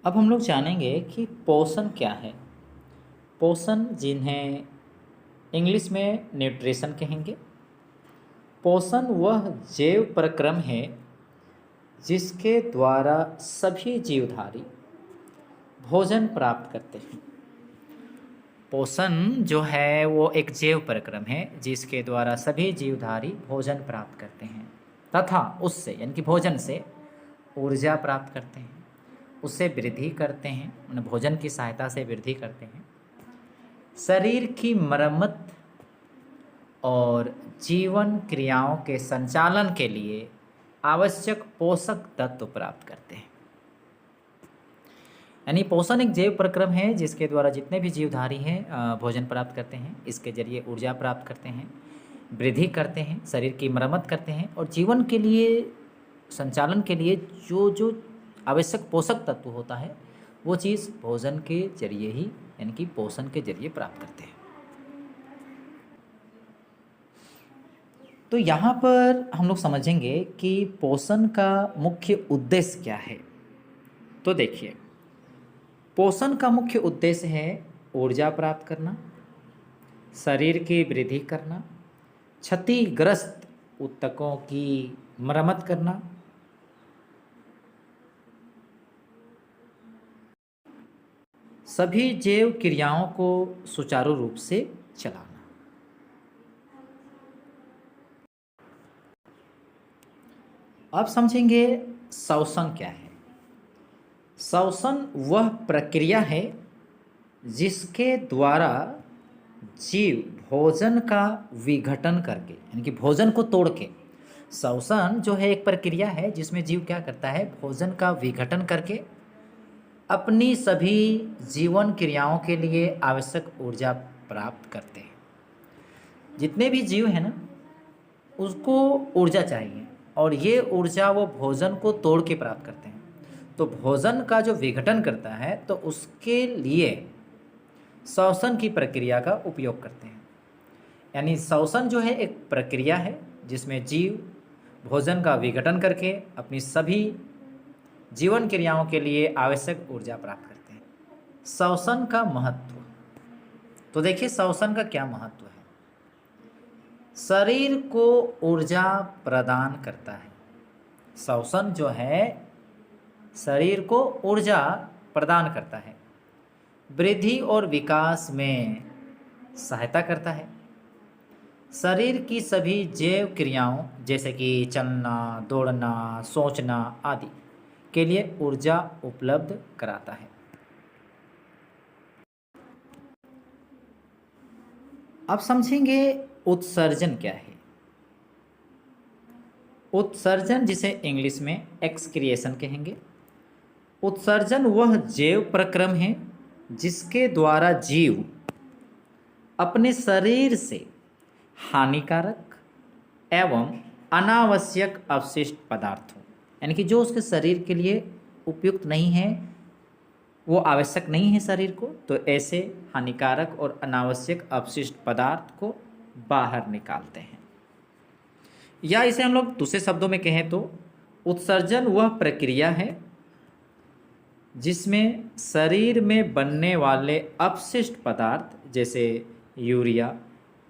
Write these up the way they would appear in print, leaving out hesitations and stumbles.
अब हम लोग जानेंगे कि पोषण क्या है। पोषण जिन्हें इंग्लिश में न्यूट्रिशन कहेंगे। पोषण वह जैव प्रक्रम है जिसके द्वारा सभी जीवधारी भोजन प्राप्त करते हैं। पोषण जो है वो एक जैव प्रक्रम है जिसके द्वारा सभी जीवधारी भोजन प्राप्त करते हैं तथा उससे यानी कि भोजन से ऊर्जा प्राप्त करते हैं, उससे वृद्धि करते हैं, भोजन की सहायता से वृद्धि करते हैं, शरीर की मरम्मत और जीवन क्रियाओं के संचालन के लिए आवश्यक पोषक तत्व प्राप्त करते हैं। यानी पोषण एक जैव प्रक्रम है जिसके द्वारा जितने भी जीवधारी हैं भोजन प्राप्त करते हैं, इसके जरिए ऊर्जा प्राप्त करते हैं, वृद्धि करते हैं, शरीर की मरम्मत करते हैं और जीवन के लिए संचालन के लिए जो जो आवश्यक पोषक तत्व होता है वो चीज़ भोजन के जरिए ही यानी कि पोषण के जरिए प्राप्त करते हैं। तो यहाँ पर हम लोग समझेंगे कि पोषण का मुख्य उद्देश्य क्या है। तो देखिए, पोषण का मुख्य उद्देश्य है ऊर्जा प्राप्त करना, शरीर की वृद्धि करना, क्षतिग्रस्त ऊतकों की मरम्मत करना, सभी जैव क्रियाओं को सुचारू रूप से चलाना। अब समझेंगे श्वसन क्या है। श्वसन वह प्रक्रिया है जिसके द्वारा जीव भोजन का विघटन करके यानी कि भोजन को तोड़ के, श्वसन जो है एक प्रक्रिया है जिसमें जीव क्या करता है, भोजन का विघटन करके अपनी सभी जीवन क्रियाओं के लिए आवश्यक ऊर्जा प्राप्त करते हैं। जितने भी जीव हैं ना उसको ऊर्जा चाहिए और ये ऊर्जा वो भोजन को तोड़ के प्राप्त करते हैं। तो भोजन का जो विघटन करता है तो उसके लिए श्वसन की प्रक्रिया का उपयोग करते हैं। यानी श्वसन जो है एक प्रक्रिया है जिसमें जीव भोजन का विघटन करके अपनी सभी जीवन क्रियाओं के लिए आवश्यक ऊर्जा प्राप्त करते हैं। श्वसन का महत्व, तो देखिए श्वसन का क्या महत्व है। शरीर को ऊर्जा प्रदान करता है। श्वसन जो है शरीर को ऊर्जा प्रदान करता है, वृद्धि और विकास में सहायता करता है, शरीर की सभी जैव क्रियाओं जैसे कि चलना, दौड़ना, सोचना आदि के लिए ऊर्जा उपलब्ध कराता है। अब समझेंगे उत्सर्जन क्या है। उत्सर्जन जिसे इंग्लिश में एक्सक्रिएशन कहेंगे। उत्सर्जन वह जैव प्रक्रम है जिसके द्वारा जीव अपने शरीर से हानिकारक एवं अनावश्यक अवशिष्ट पदार्थों यानी कि जो उसके शरीर के लिए उपयुक्त नहीं है, वो आवश्यक नहीं है शरीर को, तो ऐसे हानिकारक और अनावश्यक अवशिष्ट पदार्थ को बाहर निकालते हैं। या इसे हम लोग दूसरे शब्दों में कहें तो उत्सर्जन वह प्रक्रिया है जिसमें शरीर में बनने वाले अपशिष्ट पदार्थ जैसे यूरिया,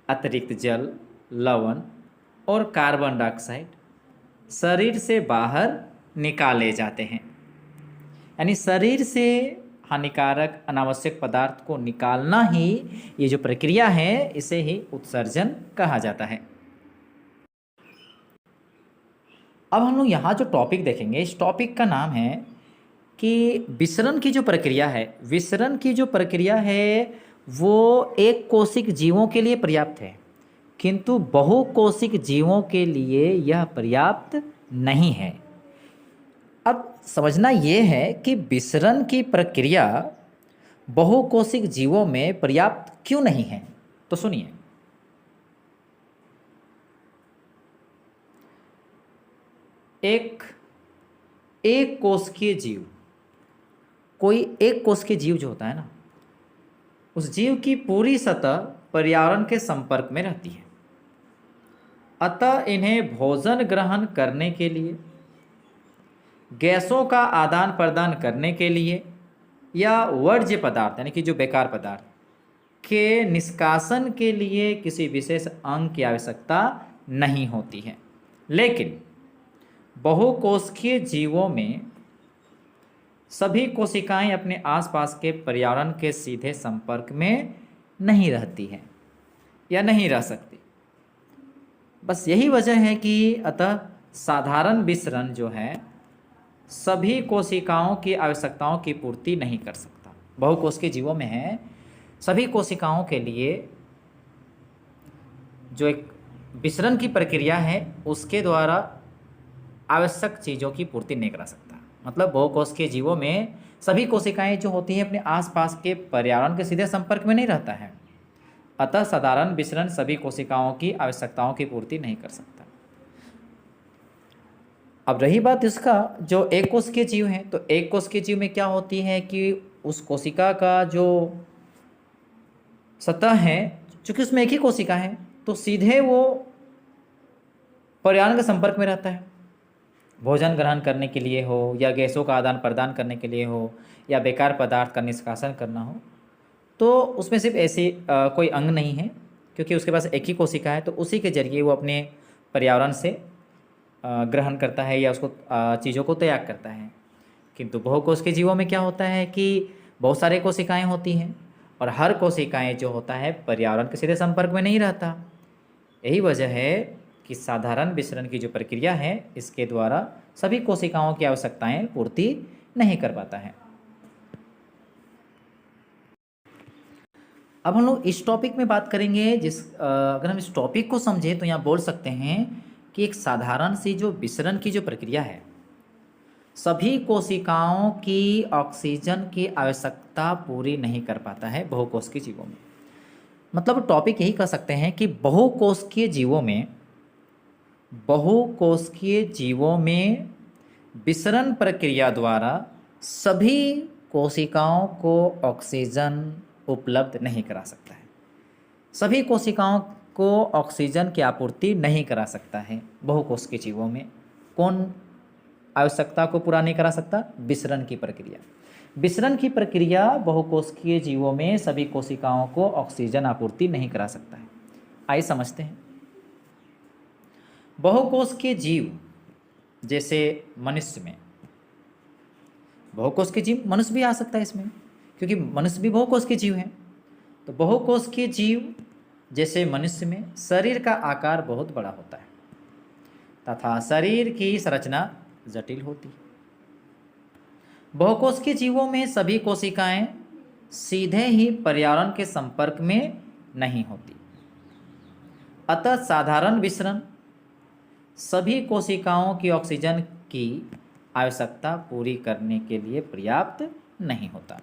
अतिरिक्त जल, लवण और कार्बन डाइऑक्साइड शरीर से बाहर निकाले जाते हैं। यानी शरीर से हानिकारक अनावश्यक पदार्थ को निकालना ही ये जो प्रक्रिया है इसे ही उत्सर्जन कहा जाता है। अब हम लोग यहाँ जो टॉपिक देखेंगे इस टॉपिक का नाम है कि विसरण की जो प्रक्रिया है, विसरण की जो प्रक्रिया है वो एक कोशिक जीवों के लिए पर्याप्त है किंतु बहुकोशिक जीवों के लिए यह पर्याप्त नहीं है। अब समझना ये है कि विसरण की प्रक्रिया बहुकोशिक जीवों में पर्याप्त क्यों नहीं है। तो सुनिए, एक कोशिकीय जीव, कोई एक कोशिकीय जीव जो होता है ना, उस जीव की पूरी सतह पर्यावरण के संपर्क में रहती है। अतः इन्हें भोजन ग्रहण करने के लिए, गैसों का आदान प्रदान करने के लिए या वर्ज्य पदार्थ यानी कि जो बेकार पदार्थ के निष्कासन के लिए किसी विशेष अंग की आवश्यकता नहीं होती है। लेकिन बहुकोशिकीय जीवों में सभी कोशिकाएं अपने आसपास के पर्यावरण के सीधे संपर्क में नहीं रहती हैं या नहीं रह सकती। बस यही वजह है कि अतः साधारण विसरण जो है सभी कोशिकाओं की आवश्यकताओं की पूर्ति नहीं कर सकता। बहुकोशिकीय जीवों में है सभी कोशिकाओं के लिए जो एक विसरण की प्रक्रिया है उसके द्वारा आवश्यक चीज़ों की पूर्ति नहीं करा सकता। मतलब बहुकोशिकीय जीवों में सभी कोशिकाएं जो होती हैं अपने आसपास के पर्यावरण के सीधे संपर्क में नहीं रहता है, अतः साधारण विसरण सभी कोशिकाओं की आवश्यकताओं की पूर्ति नहीं कर सकता। अब रही बात इसका जो एक कोशिकीय जीव है, तो एक कोशिकीय जीव में क्या होती है कि उस कोशिका का जो सतह है, चूंकि उसमें एक ही कोशिका है, तो सीधे वो पर्यावरण के संपर्क में रहता है। भोजन ग्रहण करने के लिए हो या गैसों का आदान प्रदान करने के लिए हो या बेकार पदार्थ का निष्कासन करना हो, तो उसमें सिर्फ ऐसी कोई अंग नहीं है, क्योंकि उसके पास एक ही कोशिका है, तो उसी के जरिए वो अपने पर्यावरण से ग्रहण करता है या उसको चीज़ों को त्याग करता है। किंतु बहुकोशिकीय जीवों में क्या होता है कि बहुत सारे कोशिकाएं होती हैं और हर कोशिकाएं जो होता है पर्यावरण के सीधे संपर्क में नहीं रहता। यही वजह है कि साधारण विसरण की जो प्रक्रिया है इसके द्वारा सभी कोशिकाओं की आवश्यकताएं पूर्ति नहीं कर पाता है। अब हम लोग इस टॉपिक में बात करेंगे अगर हम इस टॉपिक को समझें तो यहाँ बोल सकते हैं कि एक साधारण सी जो विसरण की जो प्रक्रिया है सभी कोशिकाओं की ऑक्सीजन की आवश्यकता पूरी नहीं कर पाता है बहुकोशिकीय जीवों में। मतलब टॉपिक यही कह सकते हैं कि बहुकोशिकीय जीवों में विसरण प्रक्रिया द्वारा सभी कोशिकाओं को ऑक्सीजन उपलब्ध नहीं करा सकता है। सभी कोशिकाओं को ऑक्सीजन की आपूर्ति नहीं करा सकता है। बहुकोशिकीय जीवों में कौन आवश्यकता को पूरा नहीं करा सकता? विसरण की प्रक्रिया। विसरण की प्रक्रिया बहुकोशिकीय जीवों में सभी कोशिकाओं को ऑक्सीजन आपूर्ति नहीं करा सकता है। आइए समझते हैं। बहुकोशिकीय जीव जैसे मनुष्य में, बहुकोशिकीय जीव मनुष्य भी आ सकता है इसमें, क्योंकि मनुष्य भी बहुकोशिकीय जीव है। तो बहुकोशिकीय जीव जैसे मनुष्य में शरीर का आकार बहुत बड़ा होता है तथा शरीर की संरचना जटिल होती है। बहुकोशिकीय जीवों में सभी कोशिकाएं सीधे ही पर्यावरण के संपर्क में नहीं होती, अतः साधारण विसरण सभी कोशिकाओं की ऑक्सीजन की आवश्यकता पूरी करने के लिए पर्याप्त नहीं होता।